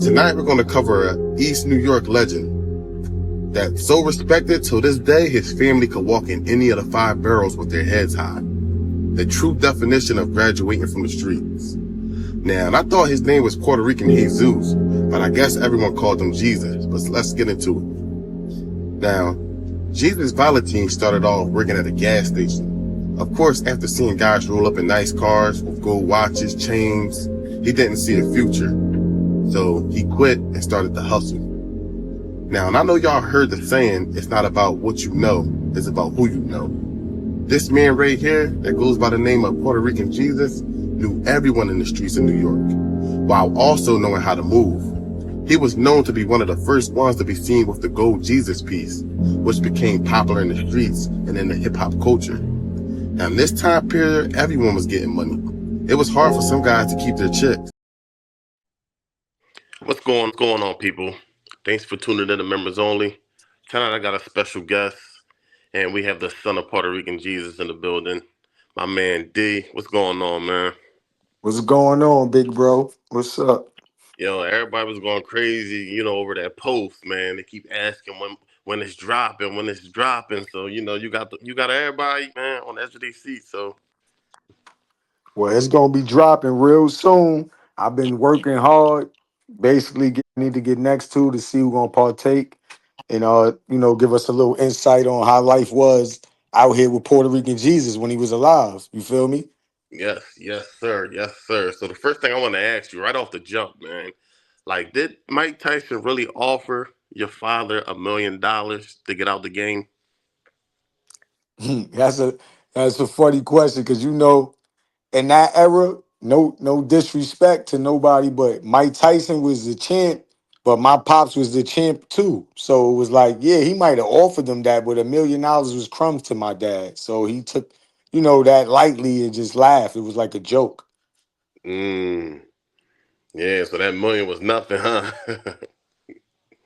Tonight we're going to cover an East New York legend that's so respected till this day his family could walk in any of the five boroughs with their heads high. The true definition of graduating from the streets. Now, and I thought his name was Puertorican Jesus, but I guess everyone called him Jesus. But let's get into it. Now, Jesus Valentine started off working at a gas station. Of course, after seeing guys roll up in nice cars with gold watches, chains, he didn't see a future. So he quit and started to hustle. Now, and I know y'all heard the saying, it's not about what you know, it's about who you know. This man right here, that goes by the name of Puertorican Jesus, knew everyone in the streets of New York, while also knowing how to move. He was known to be one of the first ones to be seen with the gold Jesus piece, which became popular in the streets and in the hip-hop culture. Now, in this time period, everyone was getting money. It was hard for some guys to keep their chicks. What's going on, people? Thanks for tuning in to Members Only. Tonight I got a special guest, and we have the son of Puerto Rican Jesus in the building, my man D. What's going on, man? What's going on, big bro? What's up? Yo, everybody was going crazy, over that post, man. They keep asking when it's dropping, when it's dropping. So you got everybody, man, on the edge of their seat. So Well, it's gonna be dropping real soon. I've been working hard. Basically, need to get next to see who's gonna partake, and give us a little insight on how life was out here with Puerto Rican Jesus when he was alive. You feel me? yes, yes, sir, yes, sir. So the first thing I want to ask you right off the jump, man, like, did Mike Tyson really offer your father $1 million to get out the game? that's a that's a funny question because in that era, no disrespect to nobody, but Mike Tyson was the champ, but my pops was the champ too. So it was like, yeah, he might have offered them that, but $1 million was crumbs to my dad. So he took, that lightly and just laughed. It was like a joke. Mm, yeah. So that million was nothing, huh?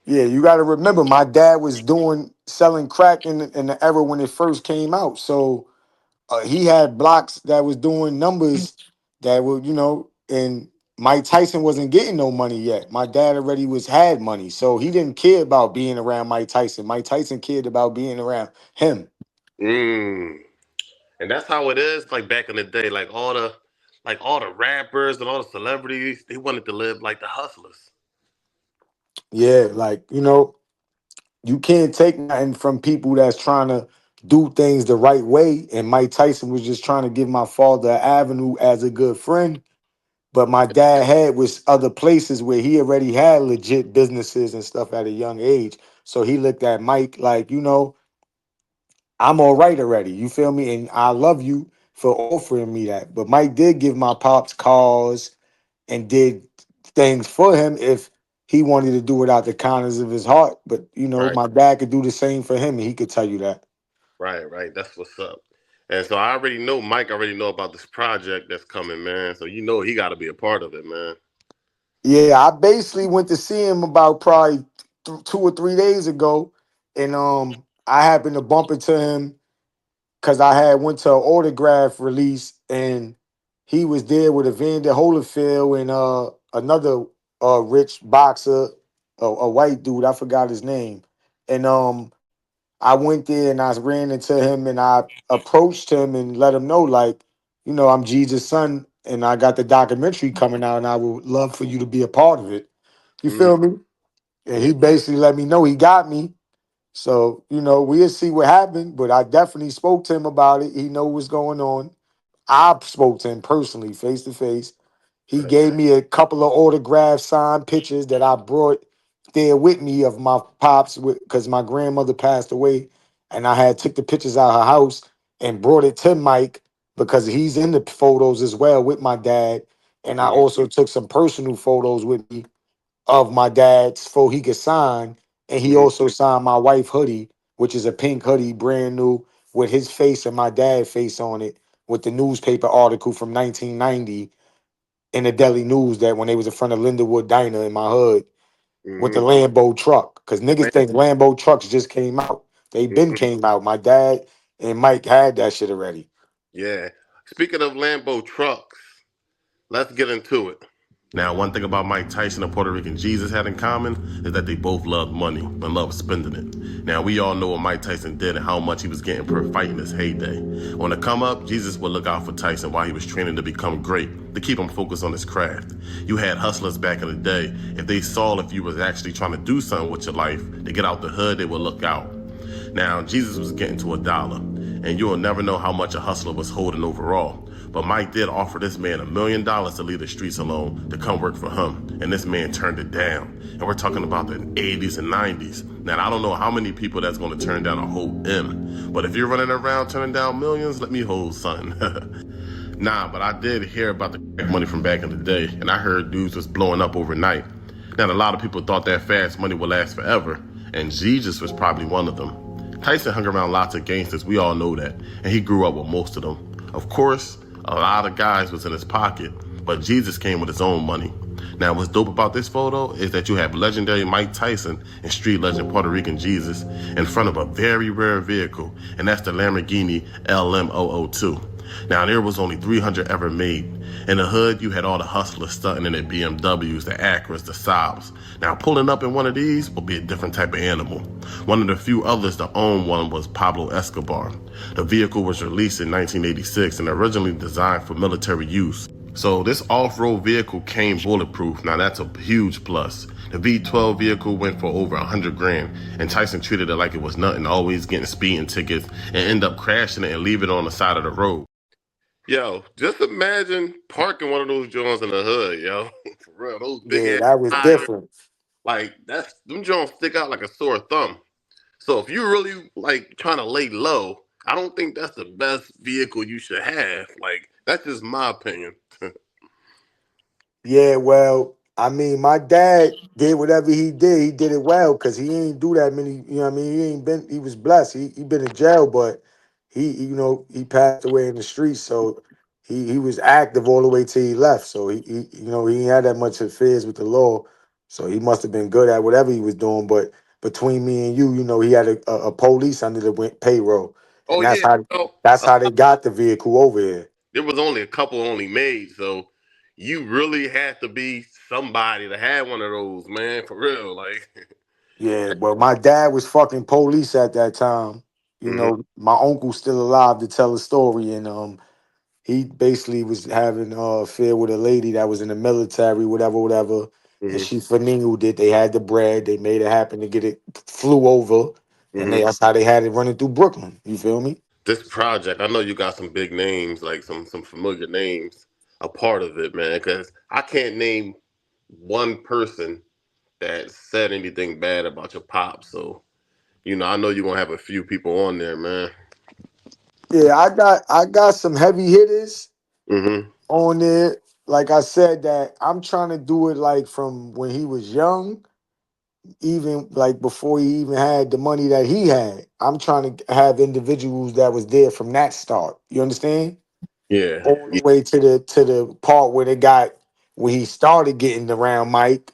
Yeah, you got to remember, my dad was doing selling crack in the era when it first came out. So he had blocks that was doing numbers that were, and Mike Tyson wasn't getting no money yet. My dad already had money, so he didn't care about being around Mike Tyson. Mike Tyson cared about being around him. mm. And that's how it is. Like back in the day, like all the rappers and all the celebrities, they wanted to live like the hustlers. Yeah, like you can't take nothing from people that's trying to do things the right way. And Mike Tyson was just trying to give my father an avenue as a good friend. But my dad had was other places where he already had legit businesses and stuff at a young age. So he looked at Mike like, I'm all right already. You feel me? And I love you for offering me that. But Mike did give my pops cars and did things for him if he wanted to do it out the kindness of his heart. But Right, my dad could do the same for him, and he could tell you that. right. That's what's up. And so I already know Mike already know about this project that's coming, man. So he got to be a part of it, man. Yeah, I basically went to see him about probably 2 or 3 days ago, and I happened to bump into him because I had went to an autograph release and he was there with Evander Holyfield and another rich boxer, a white dude, I forgot his name. And I went there and I ran into him and I approached him and let him know, like, I'm Jesus' son and I got the documentary coming out and I would love for you to be a part of it. You Mm, feel me? And yeah, he basically let me know he got me. So, we'll see what happened, but I definitely spoke to him about it. He know what's going on. I spoke to him personally, face to face. He right. gave me a couple of autographed signed pictures that I brought there with me of my pops because my grandmother passed away. And I had took the pictures out of her house and brought it to Mike because he's in the photos as well with my dad. And I Mm, also took some personal photos with me of my dad's so he could sign. And he mm, also signed my wife hoodie, which is a pink hoodie, brand new, with his face and my dad's face on it, with the newspaper article from 1990 in the Daily News that when they was in front of Lindenwood Diner in my hood with the mm, Lambo truck. Because niggas man. think Lambo trucks just came out. They been Mm, came out. My dad and Mike had that shit already. yeah. Speaking of Lambo trucks, let's get into it. Now, one thing about Mike Tyson and Puertorican Jesus had in common is that they both loved money and loved spending it. Now, we all know what Mike Tyson did and how much he was getting per fight in his heyday. On the come up, Jesus would look out for Tyson while he was training to become great, to keep him focused on his craft. You had hustlers back in the day. If they saw if you was actually trying to do something with your life, to get out the hood, they would look out. Now, Jesus was getting to $1, and you will never know how much a hustler was holding overall. But Mike did offer this man $1 million to leave the streets alone, to come work for him, and this man turned it down. And we're talking about the 80s and 90s. Now, I don't know how many people that's going to turn down a whole M, but if you're running around turning down millions, let me hold something. Nah, but I did hear about the money from back in the day, and I heard dudes was blowing up overnight. Now, a lot of people thought that fast money would last forever, and Jesus was probably one of them. Tyson hung around lots of gangsters, we all know that, and he grew up with most of them. Of course, a lot of guys was in his pocket, but Jesus came with his own money. Now, what's dope about this photo is that you have legendary Mike Tyson and street legend Puertorican Jesus in front of a very rare vehicle, and that's the Lamborghini LM002. Now, there was only 300 ever made. In the hood, you had all the hustlers stunting in their BMWs, the Acras, the Saabs. Now, pulling up in one of these will be a different type of animal. One of the few others to own one was Pablo Escobar. The vehicle was released in 1986 and originally designed for military use. So this off-road vehicle came bulletproof. Now that's a huge plus. The V12 vehicle went for over 100 grand, and Tyson treated it like it was nothing, always getting speeding tickets and end up crashing it and leave it on the side of the road. Yo, just imagine parking one of those joints in the hood, yo. For real, those big Yeah, ass that was tires, different. like them joints stick out like a sore thumb. So if you're really like trying to lay low, I don't think that's the best vehicle you should have. Like that's just my opinion. Yeah, well, I mean, my dad did whatever he did. He did it well because he ain't do that many. You know what I mean? He ain't been. He was blessed. He been in jail, but you know, he passed away in the streets. So he was active all the way till he left. So he you know, he ain't had that much affairs with the law. So he must have been good at whatever he was doing. But between me and you know, he had a police under the payroll, Oh and yeah, no, that's how they got the vehicle over here. there was only a couple only made, so you really had to be somebody to have one of those, man, for real. Like, Yeah, well, my dad was fucking police at that time. You hmm know, my uncle's still alive to tell the story, and he basically was having affair with a lady that was in the military, whatever, and hmm she finagled it. They had the bread, they made it happen to get it flew over, and hmm that's how they had it running through Brooklyn. You feel me? this project, I know you got some big names, like some familiar names, a part of it, man. Because I can't name one person that said anything bad about your pop. So, I know you're gonna have a few people on there, man. Yeah, I got some heavy hitters Hmm on there. Like I said, that I'm trying to do it like from when he was young even like before he even had the money that he had. I'm trying to have individuals that was there from that start. You understand? Yeah. All the Yeah. way to the part where they got where he started getting around Mike,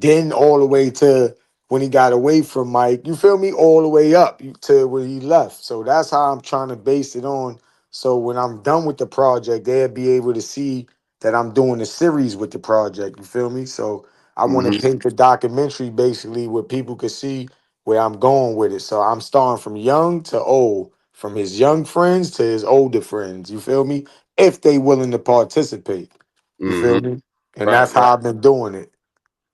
then all the way to when he got away from Mike. You feel me? All the way up to where he left. So that's how I'm trying to base it on. So when I'm done with the project, they'll be able to see that I'm doing a series with the project. You feel me? So I want to hmm paint the documentary basically where people could see where I'm going with it. So I'm starting from young to old, from his young friends to his older friends. You feel me? If they willing to participate. You hmm feel me? And Right. that's how I've been doing it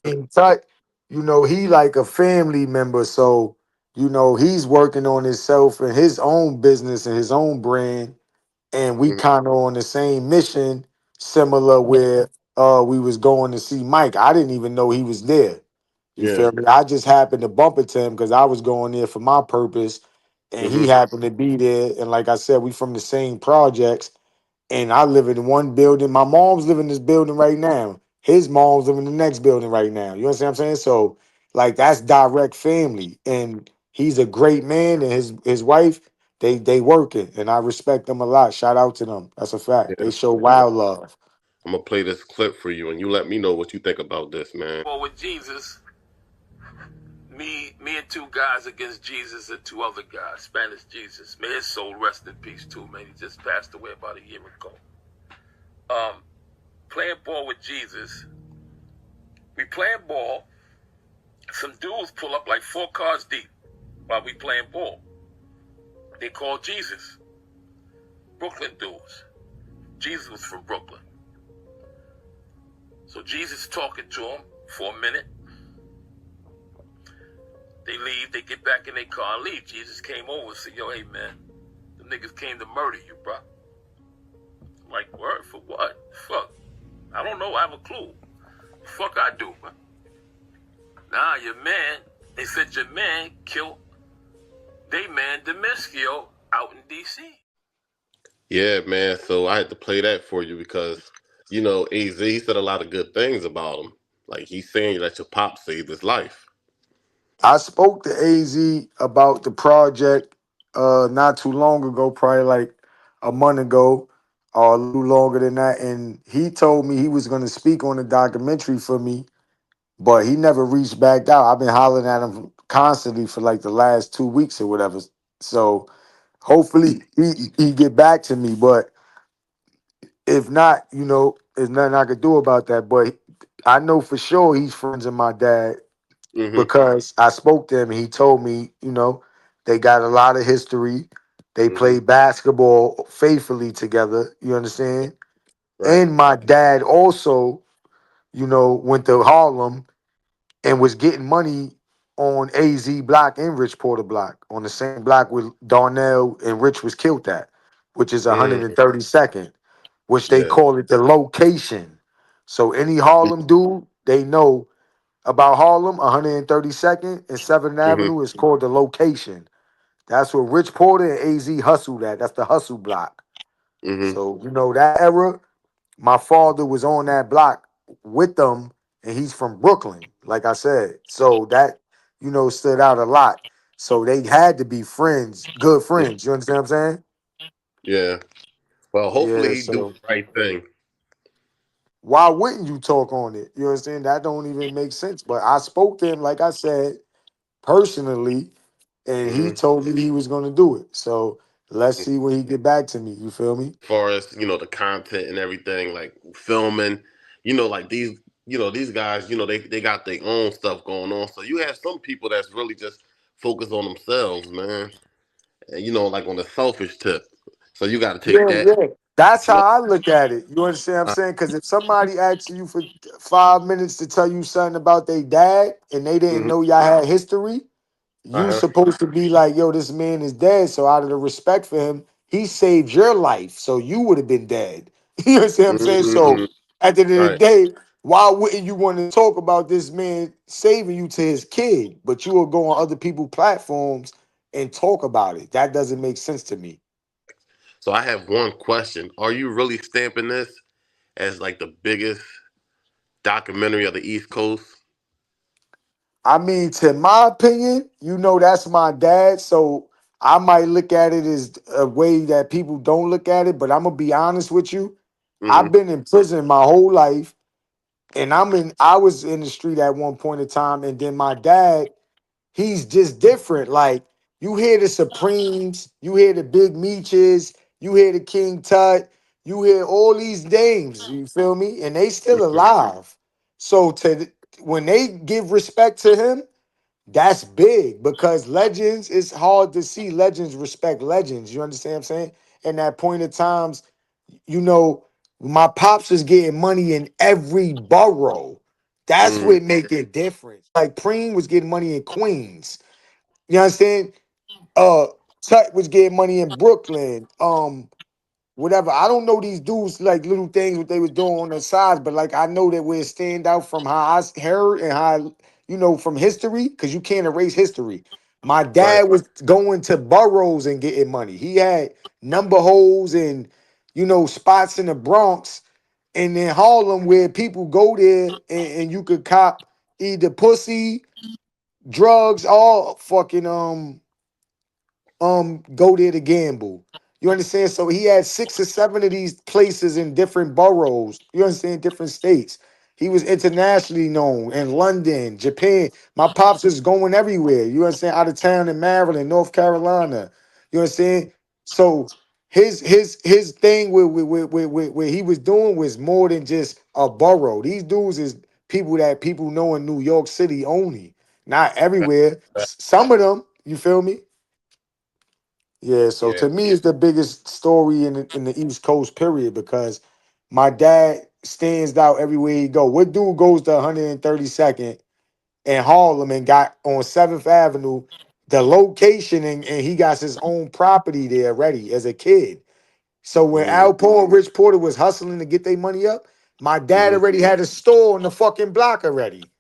in touch. You know, he like a family member, so you know he's working on himself and his own business and his own brand, and we hmm kind of on the same mission, similar where we was going to see Mike. I didn't even know he was there. You Yeah. feel me? I just happened to bump into him because I was going there for my purpose, and he hmm happened to be there. And like I said, we from the same projects and I live in one building. My mom's living in this building right now. His mom's living in the next building right now. You understand what I'm saying? So, like, that's direct family, and he's a great man, and his wife, they working, and I respect them a lot. Shout out to them. That's a fact. They Yeah. show wild love. I'm gonna play this clip for you, and you let me know what you think about this, man. Well, with Jesus, me and two guys against Jesus and two other guys, Spanish Jesus. May his soul rest in peace too, man. He just passed away about a year ago. Playing ball with Jesus, We playing ball. Some dudes pull up like 4 cars deep while we playing ball. They call Jesus. Brooklyn dudes. Jesus was from Brooklyn. So Jesus talking to them for a minute. They leave, they get back in their car and leave. Jesus came over and said, yo, hey man, the niggas came to murder you, bro. I'm like, word for what? Fuck. I don't know, I have a clue. Fuck I do, man. Nah, your man, they said your man killed they man Demiscio out in DC. Yeah, man. So I had to play that for you because, AZ, he said a lot of good things about him. Like he's saying that your pop saved his life. I spoke to AZ about the project not too long ago, probably like a month ago or a little longer than that. And he told me he was going to speak on the documentary for me, but he never reached back out. I've been hollering at him constantly for like the last 2 weeks or whatever. So hopefully he get back to me. But if not, there's nothing I could do about that. But I know for sure he's friends of my dad Hmm. because I spoke to him and he told me, they got a lot of history. They Hmm. played basketball faithfully together. You understand? Right. And my dad also, went to Harlem and was getting money on AZ block and Rich Porter block on the same block where Darnell and Rich was killed at, which is Mm. 132nd, which they Yeah. call it the location. So any Harlem dude, they know about Harlem, 132nd and 7th Hmm. Avenue is called the location. That's where Rich Porter and AZ hustled at. That's the hustle block. Hmm. So, that era, my father was on that block with them, and he's from Brooklyn, like I said. So that, stood out a lot. So they had to be friends, good friends. You understand what I'm saying? Yeah. Well, hopefully Yeah, he do so the right thing. why wouldn't you talk on it? You understand? That don't even make sense. But I spoke to him, like I said, personally, and he Hmm. told me he was going to do it. So let's see when he get back to me. You feel me? As far as the content and everything, like filming, like these guys, they got their own stuff going on. So you have some people that's really just focused on themselves, man. And like on the selfish tip. So you got to take Yeah, that. yeah. That's how Let, I look at it. You understand what I'm uh, saying? Because if somebody asks you for 5 minutes to tell you something about their dad and they didn't mhm, know y'all had history, you uh-huh. supposed to be like, yo, this man is dead. So out of the respect for him, he saved your life. So you would have been dead. You understand what I'm saying? So Mhm. at the end of the Right. day, why wouldn't you want to talk about this man saving you to his kid? But you will go on other people's platforms and talk about it. That doesn't make sense to me. So I have one question. Are you really stamping this as like the biggest documentary of the East Coast? I mean, to my opinion, that's my dad. So I might look at it as a way that people don't look at it. But I'm gonna be honest with you. Hmm. I've been in prison my whole life, and I was in the street at one point in time, and then my dad, he's just different. Like you hear the Supremes, you hear the Big Meeches, you hear the King Tut, you hear all these names. You feel me? And they still alive. So when they give respect to him, that's big because legends, it's hard to see legends respect legends. You understand what I'm saying? And that point of times, you know, my pops was getting money in every borough. That's Hmm. what make it different. Like Preem was getting money in Queens. You understand? Tut was getting money in Brooklyn. Whatever. I don't know these dudes like little things what they was doing on the sides, but like I know that we stand out from how heard and how from history because you can't erase history. My Right. dad was going to boroughs and getting money. He had number holes and spots in the Bronx and in Harlem where people go there and you could cop either pussy, drugs, or fucking go there to gamble. You understand? So he had 6 or 7 of these places in different boroughs. You understand? Different states. He was internationally known in London, Japan. My pops was going everywhere. You understand? Out of town in Maryland, North Carolina. You understand? So his thing where he was doing was more than just a borough. These dudes is people that people know in New York City only, not everywhere. That- Some of them, you feel me? Yeah, so Yeah. to me, it's the biggest story in the East Coast, period, because my dad stands out everywhere he go. What dude goes to 132nd in Harlem and got on 7th Avenue, the location, and he got his own property there ready as a kid. So when Mm-hmm. Al Poe and Rich Porter was hustling to get their money up, my dad Mm-hmm. already had a store on the fucking block already.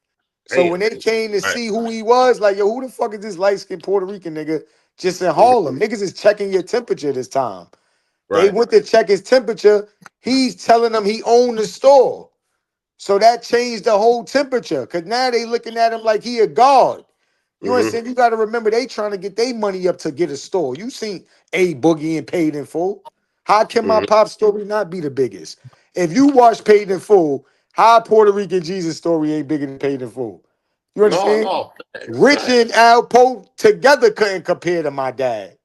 So when Damn. they came to Right. see who he was, like, yo, who the fuck is this light-skinned Puerto Rican nigga just in Mm-hmm. Harlem? Niggas is checking your temperature this time. They Right. went to check his temperature. He's telling them he owned the store. So that changed the whole temperature. Cause now they looking at him like he a god. You Mm-hmm. understand? You got to remember they trying to get their money up to get a store. You seen A Boogie and Paid in Full. How can my Mm-hmm. pop story not be the biggest? If you watch Paid in Full, how Puerto Rican Jesus story ain't bigger than Paid in Full? You No, understand? no. Facts. Rich and Facts. Al Poe together couldn't compare to my dad.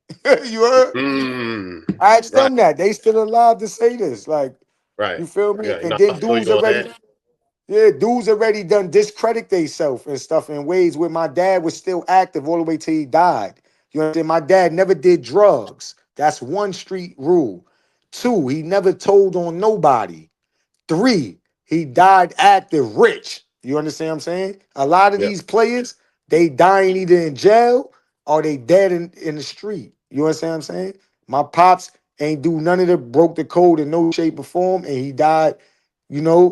You heard? Mm. I asked Right. them that. They still alive to say this. Like, Right. you feel me? Yeah. You And know, then I feel dudes you on already, that. yeah, dudes already done discredit themselves and stuff in ways where my dad was still active all the way till he died. You understand? My dad never did drugs. That's one street rule. Two, he never told on nobody. Three, he died active rich. You understand what I'm saying? A lot of Yeah. these players, they dying either in jail or they dead in the street. You understand what I'm saying? My pops ain't do none of the broke the code in no shape or form, and he died,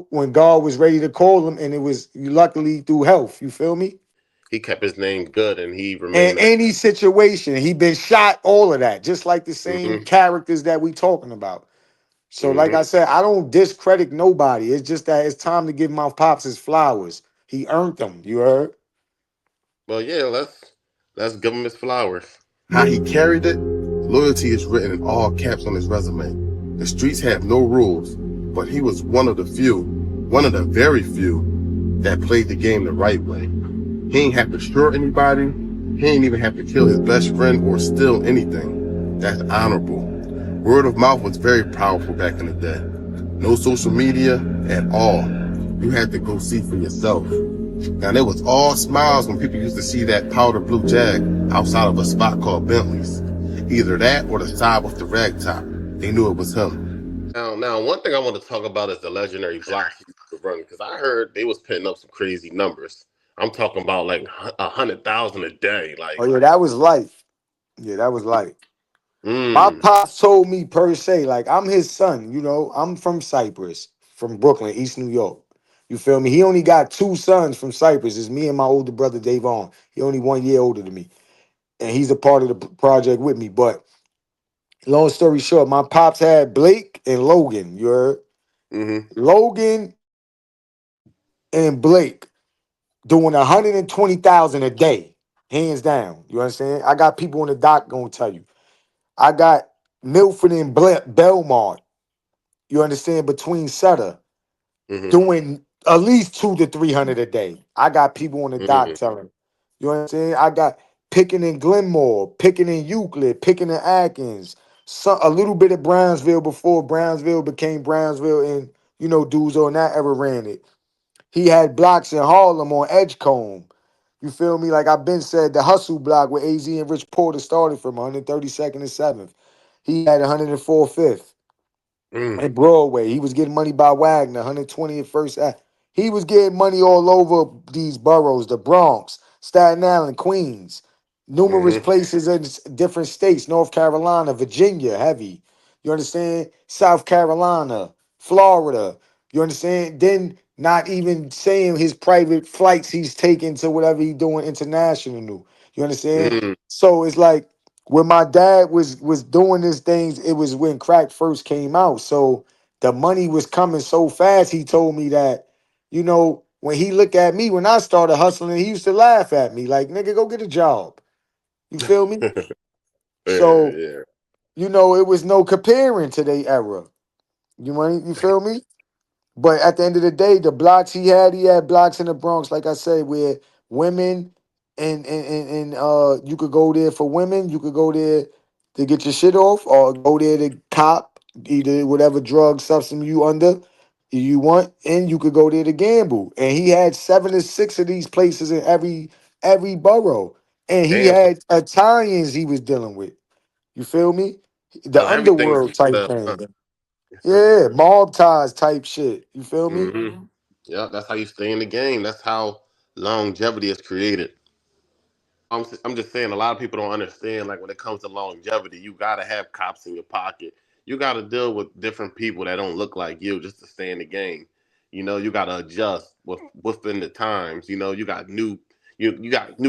when God was ready to call him, and it was luckily through health. You feel me? He kept his name good and he In remained that. any situation, he been shot, all of that, just like the same Mm-hmm. characters that we talking about. So, like Mm-hmm. I said, I don't discredit nobody. It's just that it's time to give my pops his flowers. He earned them. You heard? Well, yeah. Let's give him his flowers. How he carried it, loyalty is written in all caps on his resume. The streets have no rules, but he was one of the very few, that played the game the right way. He ain't have to short anybody. He ain't even have to kill his best friend or steal anything. That's honorable. Word of mouth was very powerful back in the day. No social media at all. You had to go see for yourself. Now, there was all smiles when people used to see that powder blue Jag outside of a spot called Bentley's. Either that or the side with the rag top. They knew it was him. Now, one thing I want to talk about is the legendary blocks he used to run because I heard they was putting up some crazy numbers. I'm talking about like 100,000 a day. Oh Like, yeah, that was life. Yeah, that was life. My mm, pops told me per se, like I'm his son. I'm from Cyprus, from Brooklyn, East New York. You feel me? He only got two sons from Cyprus. It's me and my older brother Davon. He only 1 year older than me, and he's a part of the project with me. But long story short, my pops had Blake and Logan. You heard? mm-hmm, Logan and Blake doing 120,000 a day, hands down. You understand? I got people on the dock gonna tell you. I got Milford and Belmont. You understand? Between Sutter mm-hmm, doing at least 200 to 300 a day. I got people on the dock mm-hmm, telling. You understand? I got picking in Glenmore, picking in Euclid, picking in Atkins. A little bit of Brownsville before Brownsville became Brownsville, and dudes on that ever ran it. He had blocks in Harlem on Edgecombe. You feel me? Like I've been said, the hustle block where AZ and Rich Porter started from 132nd and 7th. He had 104 Fifth mm, and Broadway. He was getting money by Wagner, 120th First Ave. He was getting money all over these boroughs, the Bronx, Staten Island, Queens, numerous mm-hmm, places in different states, North Carolina, Virginia, heavy. You understand? South Carolina, Florida. You understand? Then not even saying his private flights he's taking to whatever he's doing international. You understand? mm, So it's like when my dad was doing these things, it was when crack first came out. So the money was coming so fast. He told me that, when he looked at me when I started hustling, he used to laugh at me like, "Nigga, go get a job." You feel me? yeah, So yeah, it was no comparing to their era. You feel me? But at the end of the day, the blocks he had blocks in the Bronx, like I said, where women and you could go there for women, you could go there to get your shit off, or go there to cop either whatever drug substance you under. You want, and you could go there to gamble. And he had 7 or 6 of these places in every borough. And he Damn. So, had Italians he was dealing with. You feel me? The so everything's underworld type set up, huh? thing. Yeah, mob ties type shit. You feel me? Mm-hmm. Yeah, that's how you stay in the game. That's how longevity is created. I'm just saying a lot of people don't understand, like when it comes to longevity, you gotta have cops in your pocket. You gotta deal with different people that don't look like you just to stay in the game. You know, you gotta adjust within the times. You know, you got new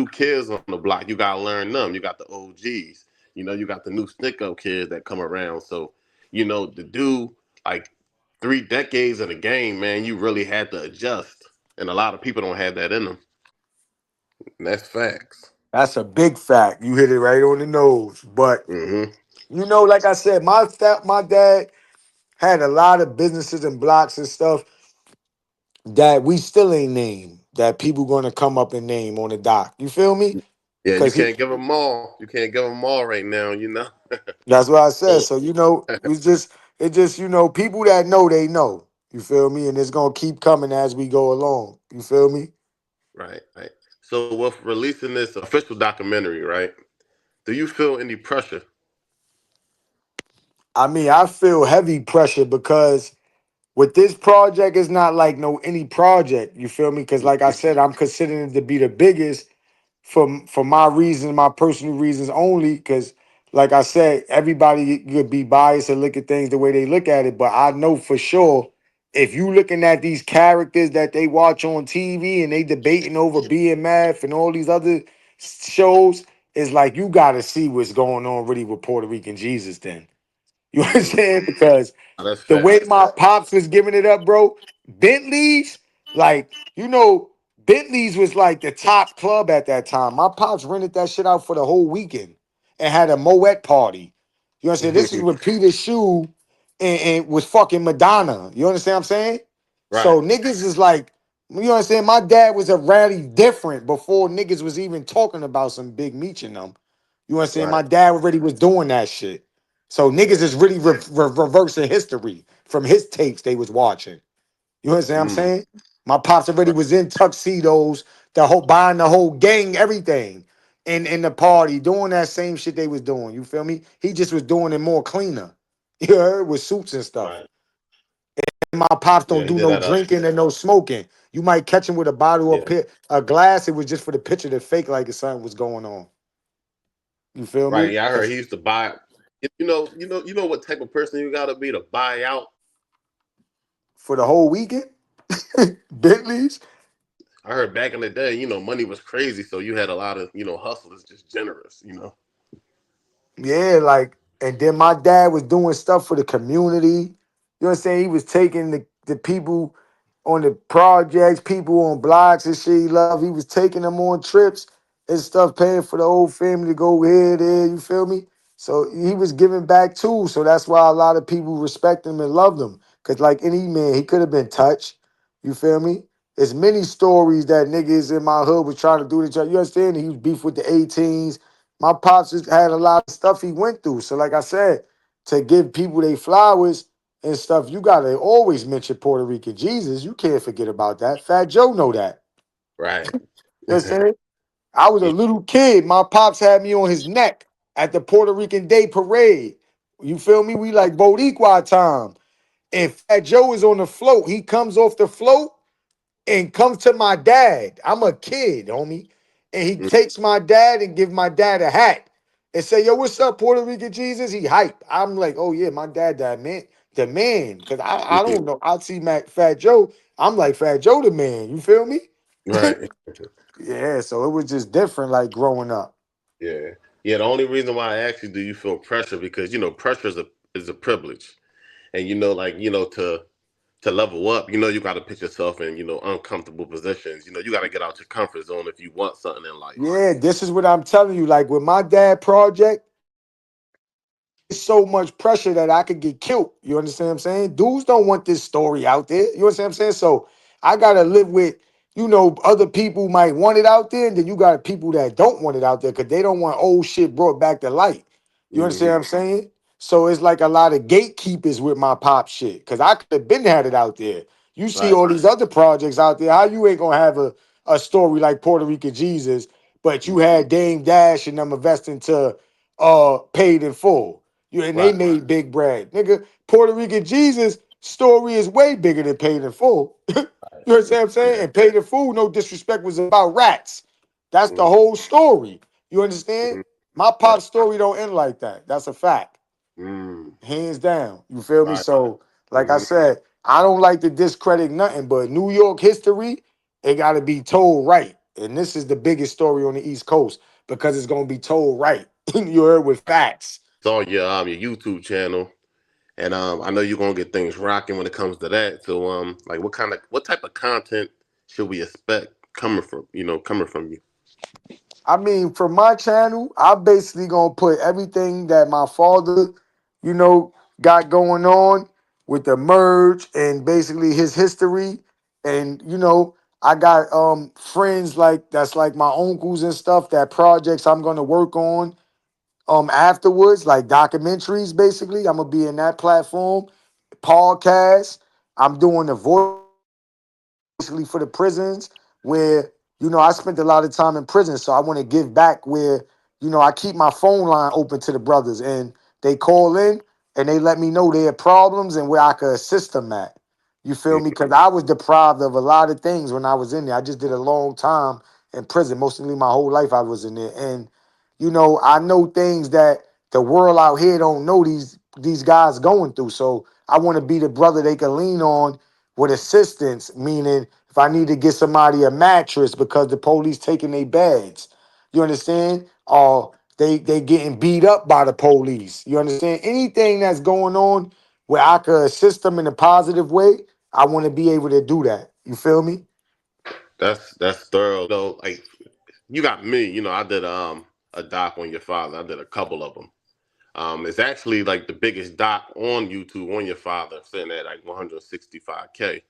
kids on the block. You gotta learn them. You got the OGs. You know, you got the new stick up kids that come around. So, to do like 3 decades in the game, man, you really had to adjust. And a lot of people don't have that in them. And that's facts. That's a big fact. You hit it right on the nose. But Hmm. like I said, my dad had a lot of businesses and blocks and stuff that we still ain't named. That people gonna come up and name on the dock. You feel me? Yeah, you Cause he can't give them all. You can't give them all right now, you know. that's what I said. So, So it just people that know they know. You feel me? And it's gonna keep coming as we go along. You feel me? right, right. So with releasing this official documentary, right? Do you feel any pressure? I mean, I feel heavy pressure because with this project, it's not like no any project. You feel me? Because like I said, I'm considering it to be the biggest for my reasons, my personal reasons only. Because like I said, everybody could be biased and look at things the way they look at it. But I know for sure if you looking at these characters that they watch on TV and they debating over BMF and all these other shows, it's like you got to see what's going on really with Puerto Rican Jesus. Then you Mm, understand because that's the way facts. my pops was giving it up, bro. Bentleys, like, Bentleys was like the top club at that time. My pops rented that shit out for the whole weekend and had a Moet party. You understand? This is with Peter Shoe and was fucking Madonna. You understand what I'm saying? Right, So niggas is like, you understand? My dad was a rally different before niggas was even talking about some big meat in them. You understand? right. My dad already was doing that shit. So niggas is really reversing history from his tapes they was watching. You understand what I'm Mm, saying? My pops already right, was in tuxedos, the whole buying the whole gang, everything in the party, doing that same shit they was doing. You feel me? He just was doing it more cleaner. You heard with suits and stuff. right. And my pops Yeah, don't he do did no that. drinking and no smoking. You might catch him with a bottle of Yeah, a glass. It was just for the picture to fake like something was going on. You feel right. me? Yeah, I heard Cause he used to buy. You know what type of person you gotta be to buy out. for the whole weekend, Bentleys. I heard back in the day, money was crazy, so you had a lot of, hustlers just generous. Yeah, like, and then my dad was doing stuff for the community. You know what I'm saying? He was taking the people on the projects, people on blocks and shit he loved. He was taking them on trips and stuff, paying for the whole family to go here, there. You feel me? So he was giving back too. So that's why a lot of people respect him and loved him. Cause like any man, he could have been touched. You feel me? There's many stories that niggas in my hood was trying to do to each other. You understand? He was beef with the 18s. My pops just had a lot of stuff he went through. So, like I said, to give people their flowers and stuff, you gotta always mention Puerto Rican Jesus. You can't forget about that. Fat Joe know that. Right. You know what I'm saying? I was a Yeah. little kid. My pops had me on his neck at the Puerto Rican Day Parade. You feel me? We like Boricua time. And Fat Joe is on the float. He comes off the float and comes to my dad. I'm a kid, homie. And he Mm, takes my dad and give my dad a hat and say, yo, what's up, Puerto Rican Jesus? He hype. I'm like, oh yeah, my dad, that man, the man. Cause I mm, don't know. I see Fat Joe. I'm like Fat Joe the man. You feel me? right. Yeah, so it was just different like growing up. Yeah. Yeah. The only reason why I asked you, do you feel pressure? Because pressure is a privilege, and like to level up, you got to put yourself in uncomfortable positions. You got to get out your comfort zone if you want something in life. Yeah, this is what I'm telling you. Like with my dad project, it's so much pressure that I could get killed. You understand what I'm saying? Dudes don't want this story out there. You understand what I'm saying? So I gotta live with, other people might want it out there, and then you got people that don't want it out there because they don't want old shit brought back to light. You understand Hmm. what I'm saying? So it's like a lot of gatekeepers with my pop shit. Cause I could have been had it out there. You see Right. all these other projects out there. How you ain't gonna have a story like Puerto Rican Jesus, but you had Dame Dash and them investing to paid in full. You and they Right. made big bread. Nigga, Puerto Rican Jesus story is way bigger than paid in full. You understand what I'm saying? Yeah. And paid in full, no disrespect, was about rats. That's the Mhm. whole story. You understand? Mhm. My Right. pop story don't end like that. That's a fact. Mm. Hands down. You feel me? Right. So, like I Hmm. said, I don't like to discredit nothing, but New York history, it gotta be told right. And this is the biggest story on the East Coast because it's gonna be told right. You heard with facts. Saw your YouTube channel, and I know you're gonna get things rocking when it comes to that. So like what type of content should we expect coming from you? I mean, for my channel, I basically gonna put everything that my father, you know, got going on with the merge and basically his history. And I got friends like that's like my uncles and stuff, that projects I'm gonna work on afterwards, like documentaries basically. I'm gonna be in that platform, podcast. I'm doing the voice basically for the prisons where I spent a lot of time in prison, so I want to give back where I keep my phone line open to the brothers and they call in and they let me know their problems and where I could assist them at. You feel Mm. me? Because I was deprived of a lot of things when I was in there. I just did a long time in prison. Mostly my whole life I was in there, and I know things that the world out here don't know these guys going through. So I want to be the brother they can lean on with assistance, meaning if I need to get somebody a mattress because the police taking their bags, you understand? Or they getting beat up by the police. You understand? Anything that's going on where I could assist them in a positive way, I want to be able to do that. You feel me? That's thorough. Like you got me. I did a doc on your father. I did a couple of them. It's actually like the biggest doc on YouTube on your father, sitting at like 165K.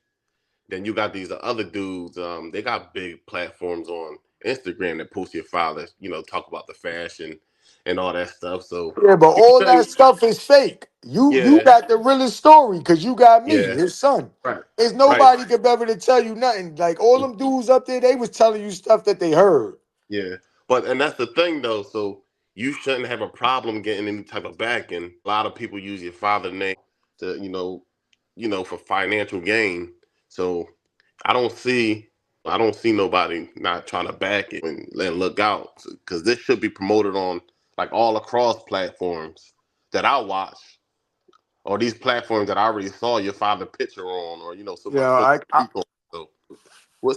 Then you got these other dudes. They got big platforms on Instagram that post your father. Talk about the fashion and all that stuff. So Yeah, but you can all tell that you, stuff is fake. You yeah, got the realest story because you got me, yeah, his son. right, There's right, nobody could be able to tell you nothing. Like all them dudes up there, they was telling you stuff that they heard. yeah. But and that's the thing though. So you shouldn't have a problem getting any type of backing. A lot of people use your father name to for financial gain. So I don't see nobody not trying to back it and look out because this should be promoted on like all across platforms that I watch or these platforms that I already saw your father picture on or some Yeah, so I speak on. So we'll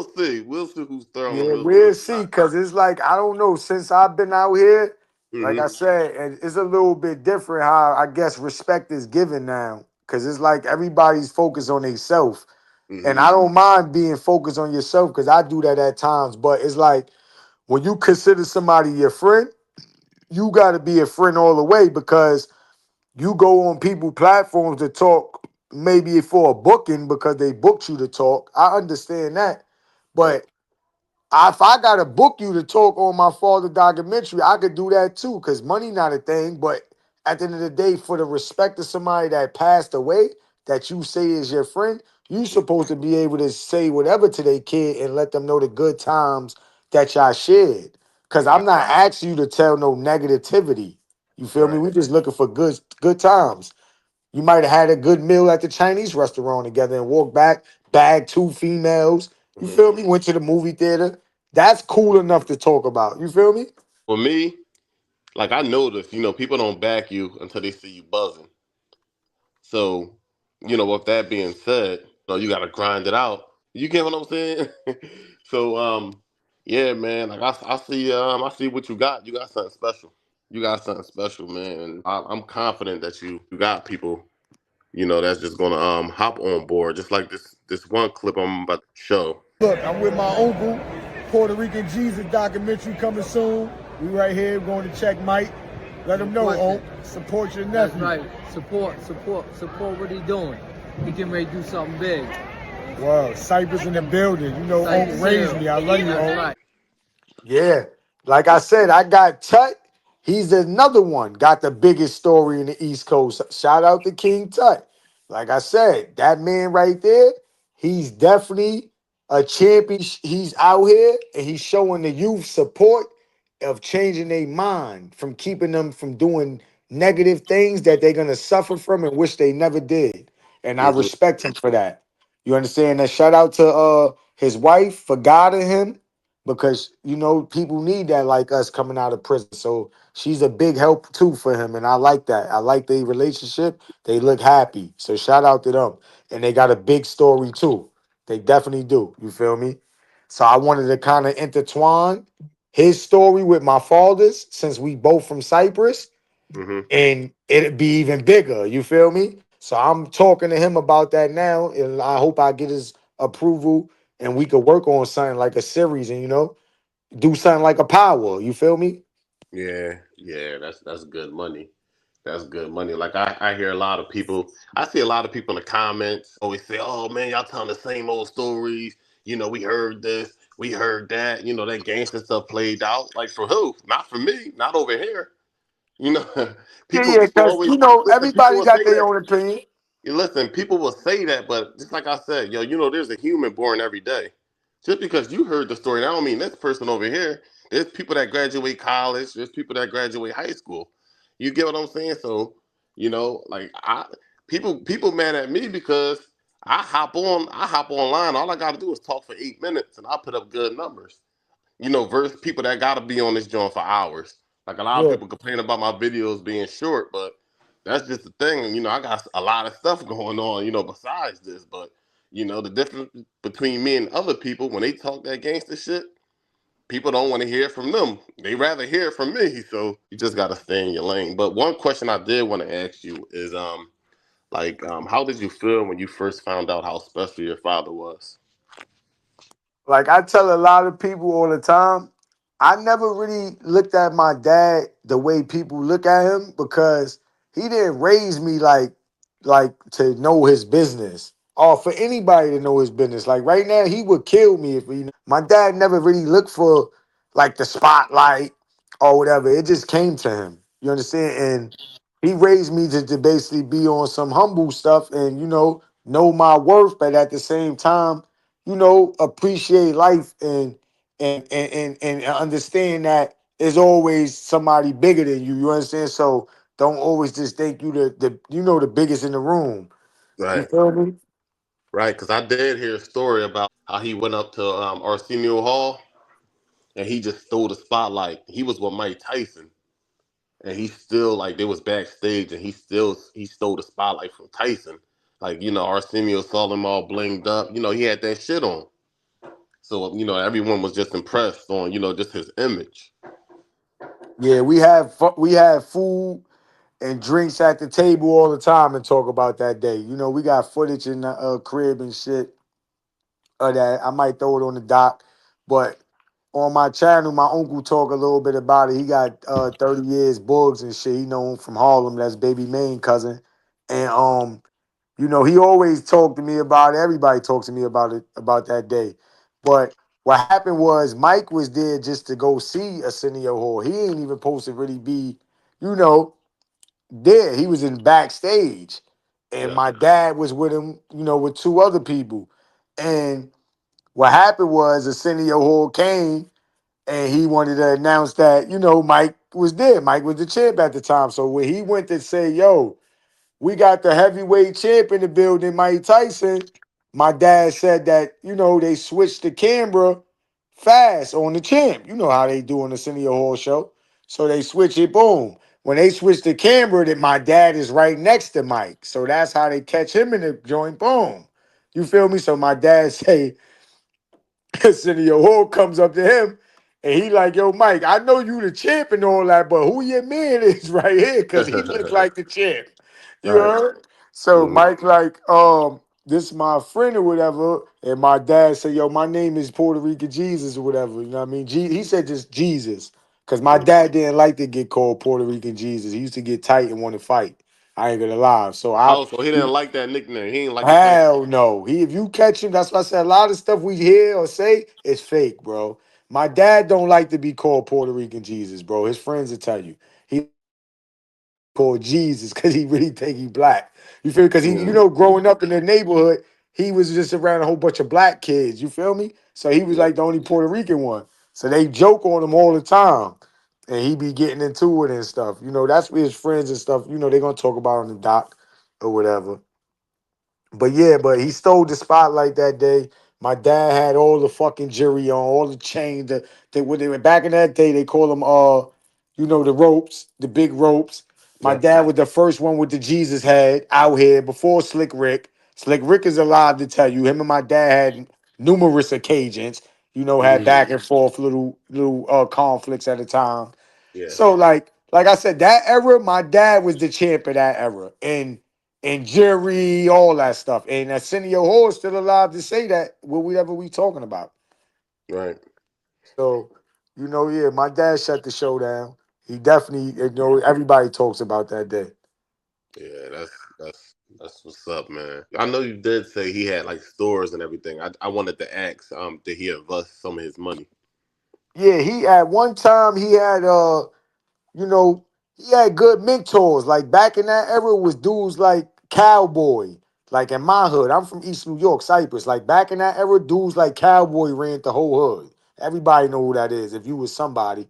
see who's thorough and yeah, we'll see we'll who's see. not. Cause it's like I don't know. Since I've been out here, like I Hmm. said, and it's a little bit different how I guess respect is given now. Cause it's like everybody's focused on themselves. And Hmm. I don't mind being focused on yourself because I do that at times. But it's like when you consider somebody your friend, you got to be a friend all the way because you go on people platforms to talk maybe for a booking because they booked you to talk. I understand that. Right. But if I gotta book you to talk on my father documentary, I could do that too, because money not a thing. But at the end of the day, for the respect of somebody that passed away, that you say is your friend, you supposed to be able to say whatever to their kid and let them know the good times that y'all shared. Cause I'm Right. not asking you to tell no negativity. You feel me? Right. We just looking for good times. You might have had a good meal at the Chinese restaurant together and walked back, bagged two females. You Hmm. feel me? Went to the movie theater. That's cool enough to talk about. You feel me? For me, like I noticed, people don't back you until they see you buzzing. So, with that being said, you gotta grind it out. You get what I'm saying? So, yeah, man. Like I see what you got. You got something special. You got something special, man. And I'm confident that you got people, that's just gonna hop on board. Just like this one clip I'm about to show. Look, I'm with my uncle, Puerto Rican Jesus documentary coming soon. We right here going to check Mike. Let him know, Unc. Support your That's nephew. right. Support what he doing. He getting ready to do something big. Wow, Cypress in the building. You know, Cypress Unc raised Hill. me. I love you, That's Unc. right. Yeah. Like I said, I got Tut. He's another one, got the biggest story in the East Coast. Shout out to King Tut. Like I said, that man right there, he's definitely a champion. He's out here and he's showing the youth support of changing their mind from keeping them from doing negative things that they're gonna suffer from and wish they never did. And I Hmm. respect him for that. You understand that? Shout out to his wife for guiding him because you know people need that like us coming out of prison. So she's a big help too for him, and I like that. I like their relationship. They look happy, so shout out to them. And they got a big story too. They definitely do. You feel me? So I wanted to kind of intertwine his story with my father's since we both from Cyprus, Hmm. and it'd be even bigger. You feel me? So I'm talking to him about that now, and I hope I get his approval, and we could work on something like a series, and do something like a power. You feel me? Yeah, yeah, that's good money. That's good money. Like I hear a lot of people, I see a lot of people in the comments always say, "Oh man, y'all telling the same old stories. We heard this, we heard that. That gangster stuff played out. Like for who? Not for me. Not over here. You know, Yeah, people yeah, people because always listen. People everybody will got say their that. own opinion. Listen, people will say that, but just like I said, yo, there's a human born every day. Just because you heard the story, I don't mean this person over here. There's people that graduate college. There's people that graduate high school. You get what I'm saying? So, like people mad at me because I hop online. All I got to do is talk for 8 minutes, and I put up good numbers. Versus people that gotta be on this joint for hours. Like a lot of Yeah. people complain about my videos being short, but that's just the thing. I got a lot of stuff going on, besides this. But the difference between me and other people when they talk that gangster shit, people don't want to hear it from them. They rather hear it from me. So you just gotta stay in your lane. But one question I did want to ask you is how did you feel when you first found out how special your father was? Like I tell a lot of people all the time, I never really looked at my dad the way people look at him because he didn't raise me like to know his business or for anybody to know his business. Like right now, he would kill me if my dad never really looked for like the spotlight or whatever. It just came to him. You understand? And he raised me to basically be on some humble stuff and know my worth, but at the same time appreciate life and understand that there's always somebody bigger than you. You understand? So don't always just think you the biggest in the room. You Right. feel me? Right, because I did hear a story about how he went up to Arsenio Hall and he just stole the spotlight. He was with Mike Tyson, and he still like they was backstage, and he stole the spotlight from Tyson. Like Arsenio saw him all blinged up. He had that shit on, so everyone was just impressed on just his image. Yeah, we have food and drinks at the table all the time and talk about that day. We got footage in the crib and shit of that. I might throw it on the doc, but on my channel, my uncle talk a little bit about it. He got 30 years bugs and shit. He known from Harlem. That's baby main cousin. And he always talked to me about it. Everybody talks to me about it, about that day. But what happened was Mike was there just to go see Arsenio Hall. He ain't even supposed to really be, you know, there. He was in backstage. And Yeah. my dad was with him, with two other people. And what happened was Arsenio Hall came and he wanted to announce that, Mike was there. Mike was the champ at the time. So when he went to say, yo, we got the heavyweight champ in the building, Mike Tyson, my dad said that, they switched the camera fast on the champ. You know how they do on the Arsenio Hall show. So they switch it, boom. When they switch the camera, that my dad is right next to Mike. So that's how they catch him in the joint, boom. You feel me? So my dad say, Arsenio Hall comes up to him and he like, yo, Mike, I know you the champ and all that, but who your man is right here? Cause he look like the champ. You Right. heard? So Hmm. Mike like, this is my friend or whatever. And my dad said, yo, my name is Puerto Rican Jesus or whatever. You know what I mean? He said just Jesus. Cause my dad didn't like to get called Puerto Rican Jesus. He used to get tight and want to fight. I ain't gonna lie. So Oh, so he didn't like that nickname. He didn't like the champ. hell no. If you catch him, that's why I said a lot of stuff we hear or say is fake, bro. My dad don't like to be called Puerto Rican Jesus, bro. His friends will tell you. he called Jesus because he really think he black. You feel? Because he, you Mm, know, growing up in the neighborhood, he was just around a whole bunch of black kids. You feel me? So he was yeah, like the only Puerto Rican one. So they joke on him all the time, and he be getting into it and stuff. You know, that's where his friends and stuff. You know, they're gonna talk about on the doc or whatever. But yeah, but he stole the spotlight that day. My dad had all the fucking jury on, all the chains. That when they were back in that day, they call them you know, the ropes, the big ropes. My yep. dad was the first one with the Jesus head out here before Slick Rick. Slick Rick is alive to tell you. Him and my dad had numerous occasions, you know, had Mm, back and forth little conflicts at a time. yeah, So like I said, that era, my dad was the champ of that era. And Jerry, all that stuff. And Arsenio Hall is still alive to say that, whatever we talking about. right. So, you know, yeah, my dad shut the show down. He definitely, you know, everybody talks about that day. Yeah, that's what's up, man. I know you did say he had like stores and everything. I wanted to ask, did he invest some of his money? Yeah, he at one time he had you know, he had good mentors. Like back in that era was dudes like Cowboy. Like in my hood, I'm from East New York, Cyprus. Like back in that era, dudes like Cowboy ran the whole hood. Everybody know who that is if you was somebody.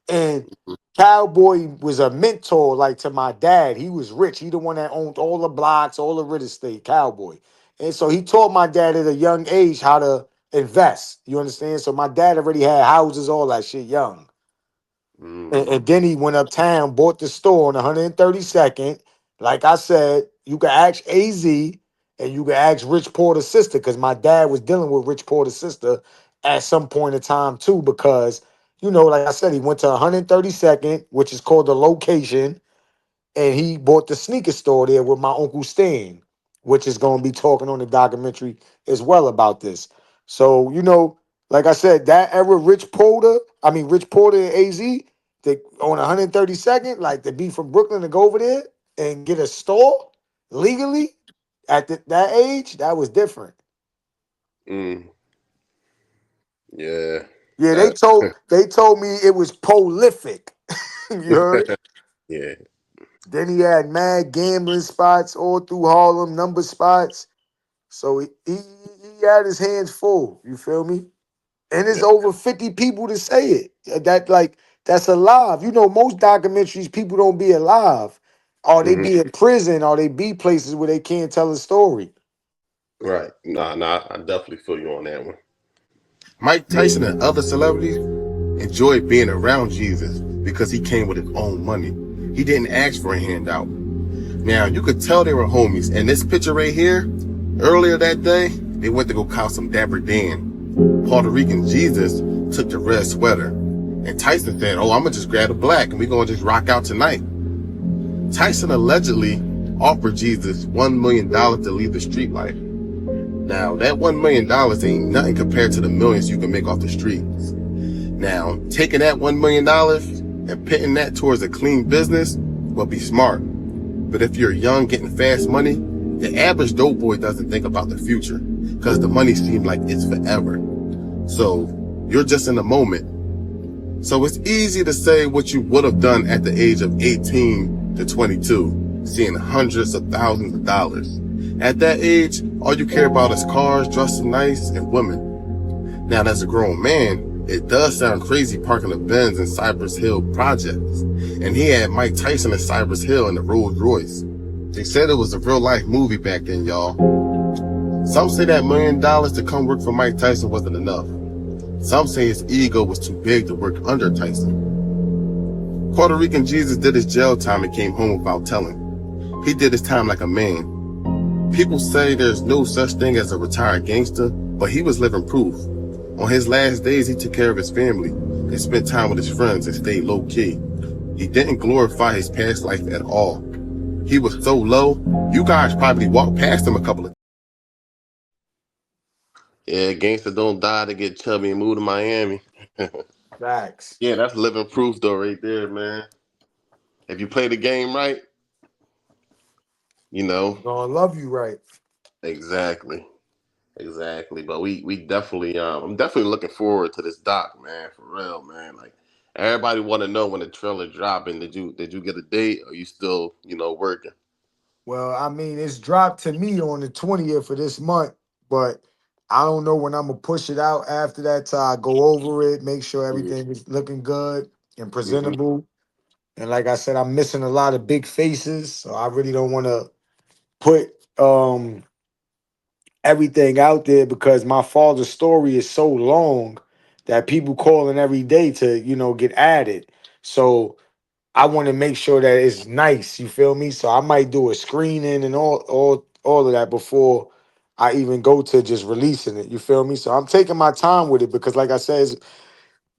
And Cowboy was a mentor like to my dad. He was rich. He the one that owned all the blocks, all the real estate, Cowboy. And so he taught my dad at a young age how to invest. You understand? So my dad already had houses, all that shit young. Mm, And then he went uptown, bought the store on 132nd. Like I said, you can ask AZ and you can ask Rich Porter's sister because my dad was dealing with Rich Porter's sister at some point in time too. Because, you know, like I said, he went to 132nd, which is called the location, and he bought the sneaker store there with my Uncle Stan, which is going to be talking on the documentary as well about this. So, you know, like I said, that era, Rich Porter and AZ, they on 132nd, like to be from Brooklyn to go over there and get a store legally at that age, that was different. mm, yeah, Yeah, they that told me it was prolific. You heard? yeah, Then he had mad gambling spots all through Harlem, number spots. So he had his hands full. You feel me? And it's yeah. over 50 people to say it. That's alive. You know, most documentaries, people don't be alive. Or they Hmm. be in prison, or they be places where they can't tell a story. Right. Nah, I definitely feel you on that one. Mike Tyson and other celebrities enjoyed being around Jesus because he came with his own money. He didn't ask for a handout. Now, you could tell they were homies. And this picture right here, earlier that day, they went to go cop some Dapper Dan. Puertorican Jesus took the red sweater. And Tyson said, oh, I'm going to just grab the black and we're going to just rock out tonight. Tyson allegedly offered Jesus $1 million to leave the street life. Now, that $1 million ain't nothing compared to the millions you can make off the streets. Now, taking that $1 million and putting that towards a clean business will be smart. But if you're young, getting fast money, the average dope boy doesn't think about the future because the money seems like it's forever. So you're just in the moment. So it's easy to say what you would have done at the age of 18 to 22, seeing hundreds of thousands of dollars. At that age, all you care about is cars, dressing nice, and women. Now, as a grown man, it does sound crazy parking a Benz in Cypress Hill projects. And he had Mike Tyson in Cypress Hill in the Rolls Royce. They said it was a real life movie back then, y'all. Some say that $1 million to come work for Mike Tyson wasn't enough. Some say his ego was too big to work under Tyson. Puerto Rican Jesus did his jail time and came home without telling. He did his time like a man. People say there's no such thing as a retired gangster, but he was living proof. On his last days, he took care of his family and spent time with his friends and stayed low key. He didn't glorify his past life at all. He was so low, you guys probably walked past him a couple of times. Yeah, gangster don't die to get chubby and move to Miami. Facts. Yeah, that's living proof though, right there, man. If you play the game right, you know Gonna love you right. exactly, exactly. But we definitely, I'm definitely looking forward to this doc, man. For real, man. Like Everybody want to know when the trailer dropping. Did you get a date? Or you still working? Well, I mean, it's dropped to me on the 20th of this month, but I don't know when I'm gonna push it out after that till I go over it, make sure everything is looking good and Mm-hmm. presentable. And like I said, I'm missing a lot of big faces, so I really don't want to put everything out there because my father's story is so long that people calling every day to, get added. So I want to make sure that it's nice. You feel me? So I might do a screening and all of that before I even go to just releasing it. You feel me? So I'm taking my time with it because, like I said,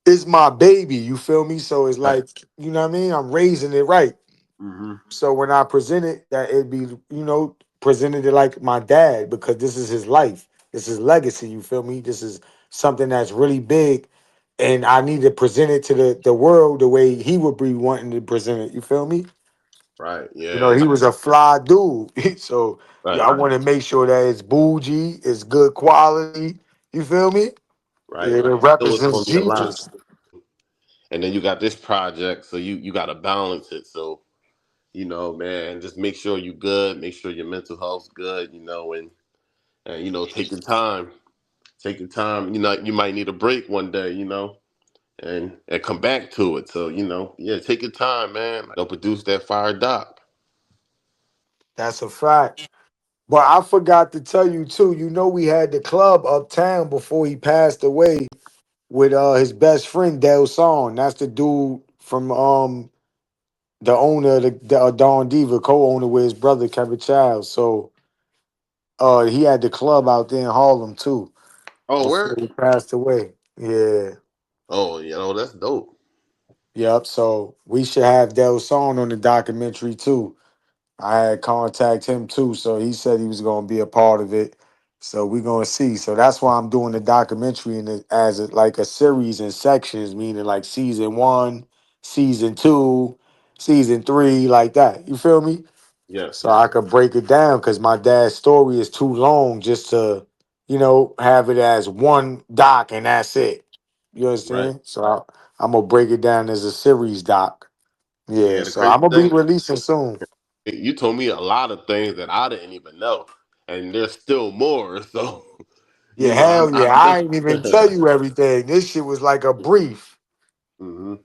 it's my baby. You feel me? So it's Right. like, you know what I mean? I'm raising it right. Mm-hmm. So when I present it, that it be, presented it like my dad because this is his life. This is legacy. You feel me? This is something that's really big. And I need to present it to the world the way he would be wanting to present it. You feel me? Right. Yeah. He was a fly dude. So Right. I want to make sure that it's bougie, it's good quality. You feel me? Right. Yeah, it So it's represents gonna be a lot. Jesus. And then you got this project, so you got to balance it. So man, just make sure you good. Make sure your mental health's good. And take your time. Take your time. You might need a break one day. And come back to it. So yeah, take your time, man. Don't produce that fire doc. That's a fact. But I forgot to tell you too. We had the club uptown before he passed away with his best friend Del Son. That's the dude from the owner of the Don Diva, co-owner with his brother Kevin Childs. So he had the club out there in Harlem too Oh, before where? he passed away. Yeah. Oh, that's dope. Yep. So we should have Del Son on the documentary too. I had contact him too, so he said he was going to be a part of it. So we're going to see. So that's why I'm doing the documentary as like a series in sections, meaning like season 1, season 2, season 3, like that. You feel me? Yes. So I could break it down because my dad's story is too long just to, have it as one doc and that's it. You Right. understand? So I'm gonna break it down as a series doc. Yeah. Yeah. The So crazy I'm gonna be thing, releasing soon. you told me a lot of things that I didn't even know, and there's still more. So, Yeah, I, hell I yeah. I just. ain't even tell you everything. This shit was like a brief. hmm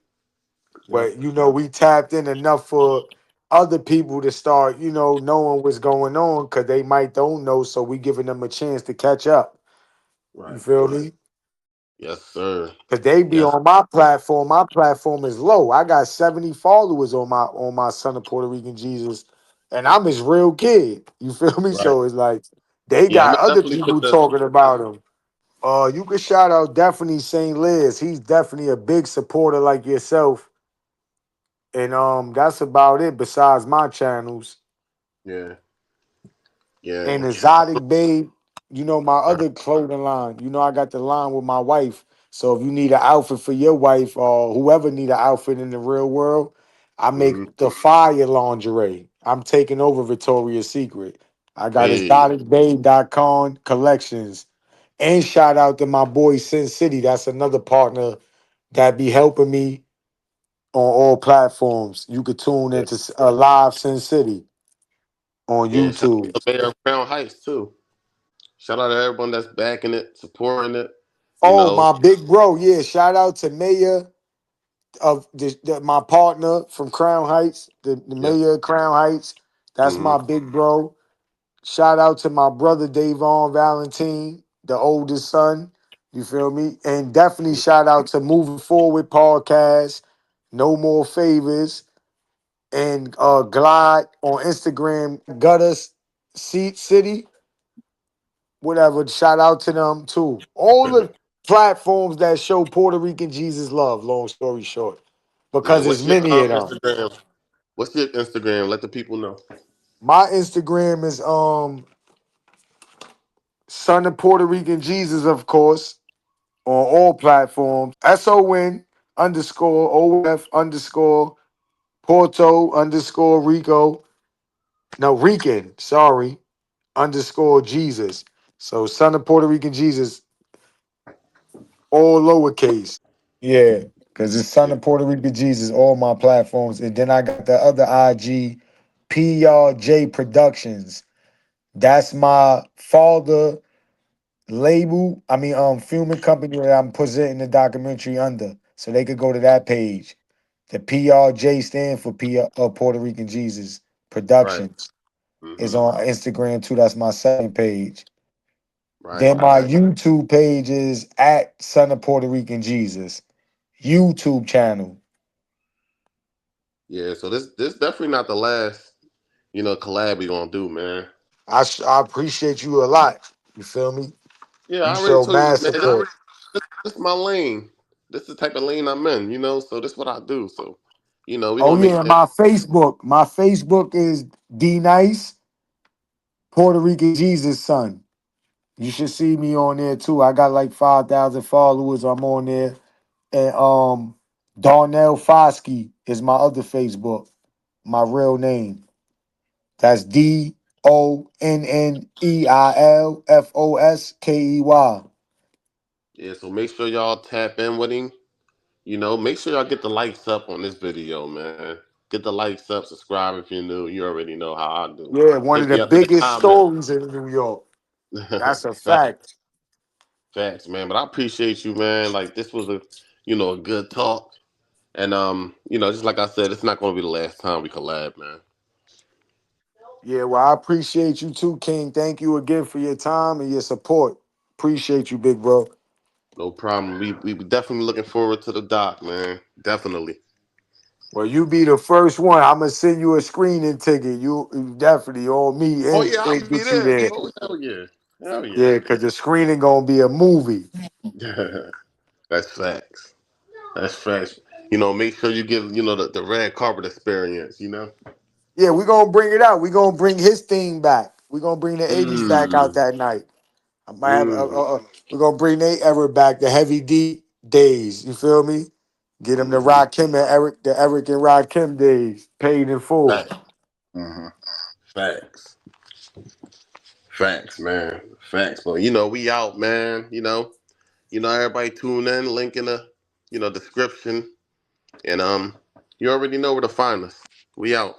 Yep. But we tapped in enough for other people to start, knowing what's going on because they might don't know. So we giving them a chance to catch up. You Right. feel me? Yes, sir. Because they be Yes. on my platform. My platform is low. I got 70 followers on my Son of Puerto Rican Jesus. And I'm his real kid. You feel me? Right. So it's like they Yeah. I'm got gonna other definitely put people the. talking about him. You could shout out definitely St. Liz. He's definitely a big supporter like yourself. And that's about it besides my channels. Yeah. Yeah. And Exotic Babe, my other clothing line. I got the line with my wife. So if you need an outfit for your wife or whoever need an outfit in the real world, I hmm make the fire lingerie. I'm taking over Victoria's Secret. I got Hey. exoticbabe.com collections. And shout out to my boy Sin City. That's another partner that be helping me on all platforms. You could tune Yeah. into Live Sin City on Yeah. Shout YouTube. out to Mayor of Crown Heights too. Shout out to everyone that's backing it, supporting it. You Oh, know. my big bro. Yeah, shout out to Mayor of my partner from Crown Heights, the Yes. Mayor of Crown Heights. That's hmm my big bro. Shout out to my brother Davon Valentine, the oldest son. You feel me? And definitely shout out to Moving Forward Podcast, No More Favors, and Glide on Instagram, Gutters Seat City, whatever. Shout out to them too. All the platforms that show Puerto Rican Jesus love, long story short. Yeah. Because there's What's your many of them. Instagram? What's your Instagram? Let the people know. My Instagram is Son of Puerto Rican Jesus, of course, on all platforms. SON underscore OF underscore Porto underscore Rico. No, Rican, sorry, underscore Jesus. So Son of Puerto Rican Jesus, all lowercase. Yeah. Because it's Son Yeah. of Puerto Rican Jesus, all my platforms. And then I got the other IG, PRJ Productions. That's my father label. I mean, filming company that I'm presenting the documentary under. So they could go to that page. The PRJ stand for Puerto Rican Jesus Right. Productions. Is Mm-hmm. on Instagram too. That's my second page. Right. Then my Right. YouTube page is at Son of Puerto Rican Jesus. YouTube channel. Yeah. So this definitely not the last, collab we gonna do, man. I appreciate you a lot. You feel me? Yeah, You I already show told you, mad man. support. This is my lane. This is the type of lane I'm in, So this is what I do. So, we Oh gonna make yeah, sure. my Facebook. My Facebook is D Nice Puerto Rican Jesus son. You should see me on there too. I got like 5,000 followers. I'm on there. And Darnell Foskey is my other Facebook. My real name. That's DONNEILFOSKEY. Yeah. So make sure y'all tap in with him. Make sure y'all get the likes up on this video, man. Get the likes up, subscribe if you're new. You already know how I do. Yeah, one of Hit the me up in the biggest comments. stories in New York. That's a Facts, fact. facts, man. But I appreciate you, man. Like this was a good talk. And just like I said, it's not gonna be the last time we collab, man. Yeah, well, I appreciate you too, King. Thank you again for your time and your support. Appreciate you, big bro. No problem. We definitely looking forward to the doc, man. Definitely. Well, you be the first one. I'm gonna send you a screening ticket. You definitely on me Oh and, yeah, I'll and be get you there. there. Oh hell yeah. Hell yeah. Yeah, cause the screening gonna be a movie. That's facts. That's facts. Make sure you give, the red carpet experience. Yeah, we gonna bring it out. We gonna bring his theme back. We gonna bring the '80s back out Mm. that night. I might have. Mm. We're gonna bring their era back. The Heavy D days. You feel me? Get them the Mm-hmm. Rakim and Eric, the Eric and Rakim days, paid in full. Facts. Mm-hmm. Facts. Facts, man. Facts. But we out, man. Everybody tune in, link in the, description. And you already know where to find us. We out.